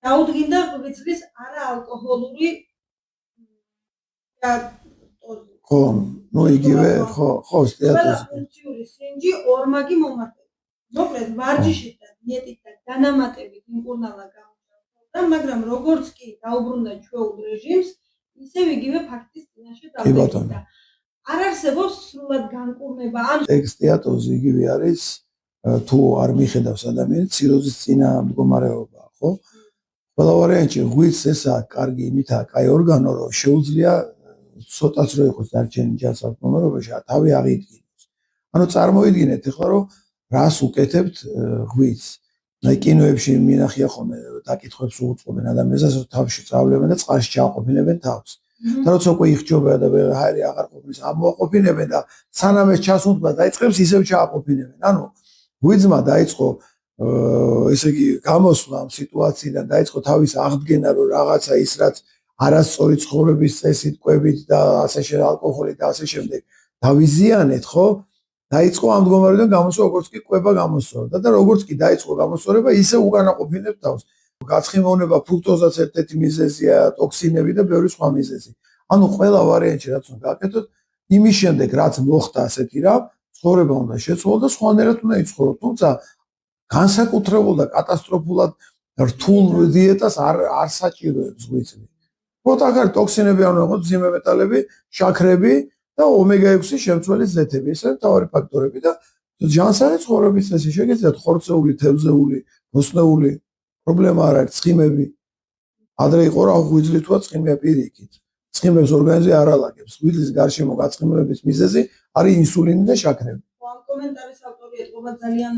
დაუდგინდა ღვიძლის არაალკოჰოლური ხო, ნუ იგივე, ხო, სტეატოზი. ფუნქციური სინჯი ორმაგი მომართება. მოკლედ, ვარჯიშით და დიეტით და განამატებით იმკურნალა გამოჩნდა, მაგრამ როგორც კი დაუბრუნდა ჩვეულ რეჟიმს, ისევ იგივე ფაქტის წინაშე დავდედა. არ არსებობს სრულად განკურნება. ეგ სტეატოზი იგივე არის, თუ არ მიხედავს ადამიანს ციროზის წინა მდგომარეობა, ხო? ყველა ვარიანტში ღვიძლს ესაა კარგი იმითაა, კაი ორგანო, რომ შეუძლია ცოტაც რო იყოს დარჩენილი ჯანსაღ მდგომარეობაში, თავი აღიდგინოს. ანუ წარმოიდგინეთ ახლა რომ რას უკეთებთ ღვიძლს. აი კინოებში მინახია ხოლმე დაკითხვებს უწყობენ ადამიანს, რომ თავში წავლებენ და წყალში ჩააყოფინებენ თავს. და როცა უკვე იხჯობა და ჰაერი აღარ ყოფნის, ამოაყოფინებენ და სანამ ეს ჩასუნთქვა დაიწყებს ისევ ჩააყოფინებენ. ანუ ღვიძლმა დაიწყო ესე იგი გამოსვლა ამ სიტუაციიდან, დაიწყო თავის აღდგენა, რომ რაღაცა ის რაც არასწორი ცხოვრების წესით, კვებით და ასე შემდეგ, ალკოჰოლით და ასე შემდეგ დავიზიანეთ, ხო? დაიწყო ამ მდგომარეობიდან გამოსვლა, როგორც კი კვება გამოსწორდა და როგორც კი დაიწყო გამოსწორება, ისე უკანაყოფინებს თავს. გაცხიმოვნება ფრუქტოზაც ერთ-ერთი მიზეზია, ტოქსინები და ბევრი სხვა მიზეზი. ანუ ყველა ვარიანტში რაც უნდა გაკეთოთ, იმის შემდეგ რაც მოხდა ასეთი რამ, ცხოვრება უნდა შეცვალო და სხვანაირად უნდა იცხოვრო. თუმცა განსაკუთრებულ და კატასტროფულად რთულ დიეტას არ საჭიროებს ღვიძლი. პროტაგარ ტოქსინები არ უნდა იყოს, მძიმე მეტალები, შაქრები და ომეგა-6 შემცველი ზეთები. ეს არის მთავარი ფაქტორები და ჯანსაღი ცხოვრების წესი შეგეძლოთ ხორცეული, თევზეული, მოსნეული პრობლემა არ არის ცხიმები. ადრე იყო რა ღვიძლი თუა ცხიმია პირიქით. ცხიმებს ორგანიზმი არ ალაგებს. ღვიძლის გარშემო გაცხიმების მიზეზი არის ინსულინი და შაქრები. ამ კომენტარის ავტორი ეთყობა ძალიან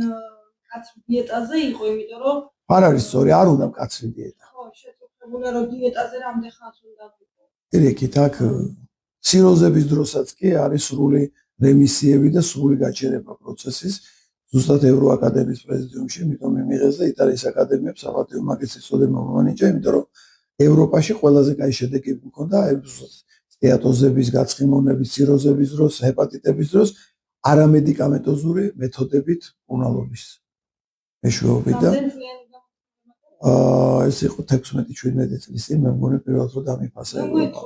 კაცრი დიეტაზე იყო, იმიტომ რომ არ არის სწორი, არ უნდა კაცრი დიეტა. ხო, შეწუხებულია რომ დიეტაზე რამდენ ხანს უნდა ვიყო. პირიქით, აქ ციროზების დროსაც კი არის სრული რემისიები და სრული გაჩერება პროცესის. ზუსტად ევროაკადემიის პრეზიდიუმში, იმიტომ მიიღეს და იტალიის აკადემიებს საპატიო მაგისტრის წოდება მომანიჭა, იმიტომ რომ ევროპაში ყველაზე კაი შედეგები მქონდა სტეატოზების, გაცხიმოვნების, ციროზების დროს, ჰეპატიტების დროს არამედიკამენტოზური მეთოდებით მკურნალობის მეშვეობით და ეს იყო 16-17 წლის წინ, მე მგონი პირველად რომ დამიფასე ევროპა.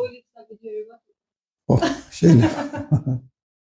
ხო, შეიძლება.